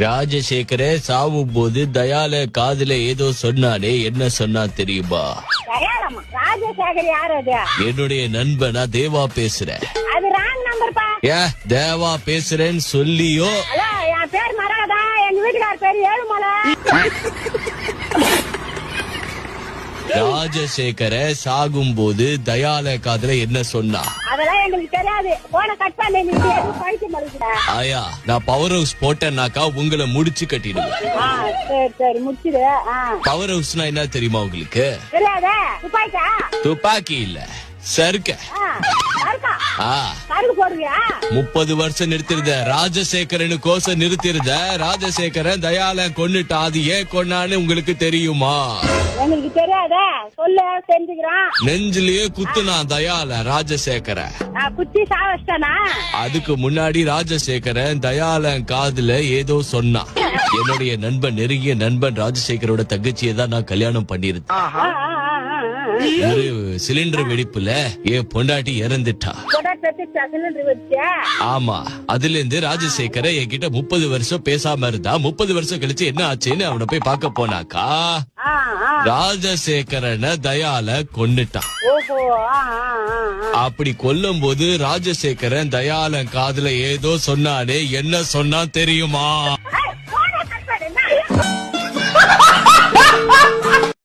ராஜசேகர சாவும் போது தயால காதுல ஏதோ சொன்னானே, என்ன சொன்னா தெரியுமா? ராஜசேகர் யாரு அது? என்னுடைய நண்பனா தேவா பேசுறேன். அது ராங் நம்பர் பா. தேவா பேசுறேன்னு சொல்லியோ? என் பேர் மரகதா, எங்க வீட்டுக்கார் பேர் ஏழுமலை. ராஜசேகர சாகும் போது தயால காதுல என்ன சொன்னா? அதெல்லாம் எங்களுக்கு தெரியாது. போன கட் பண்ணி பைத்தியம் மறுக்கிறேன். ஆயா, நான் பவர் ஹவுஸ் போட்டேன்னாக்கா உங்களை முடிச்சு கட்டிடுவேன். சரி முடிச்சிடு. பவர் ஹவுஸ்னா என்ன தெரியுமா உங்களுக்கு? தெரியாதே. துப்பாக்கியா? துப்பாக்கி இல்ல, சருக்க. 30 வருஷம் நிறுத்திருந்த ராஜசேகரனு கோச நிறுத்திருந்த ராஜசேகரன் தயால கொன்னுட்டா. அது ஏன் கொன்னான்னு உங்களுக்கு தெரியுமா? எங்களுக்கு தெரியாதே, சொல்ல தெரிஞ்சுக்கிறான். நெஞ்சிலேயே குத்துனா தயால ராஜசேகர. குத்தி சாவச்சானா? அதுக்கு முன்னாடி ராஜசேகரன் தயாலன் காதுல ஏதோ சொன்னா. என்னுடைய நண்பன், நெருங்கிய நண்பன் ராஜசேகரோட தங்கச்சியை தான் நான் கல்யாணம் பண்ணிருந்தேன். ஒரு சிலிண்டர் வெடிப்புல என் பொண்டாட்டி இறந்துட்டா. ஆமா, அதுல இருந்து ராஜசேகர என்கிட்ட 30 வருஷம் பேசாம இருந்தா. 30 வருஷம் கழிச்சு என்ன ஆச்சுன்னு அவனை போய் பார்க்க போனாக்கா ராஜசேகரனை தயால கொன்னுட்டான். அப்படி கொல்லும் போது ராஜசேகரன் தயாலன் காதுல ஏதோ சொன்னானே, என்ன சொன்னா தெரியுமா?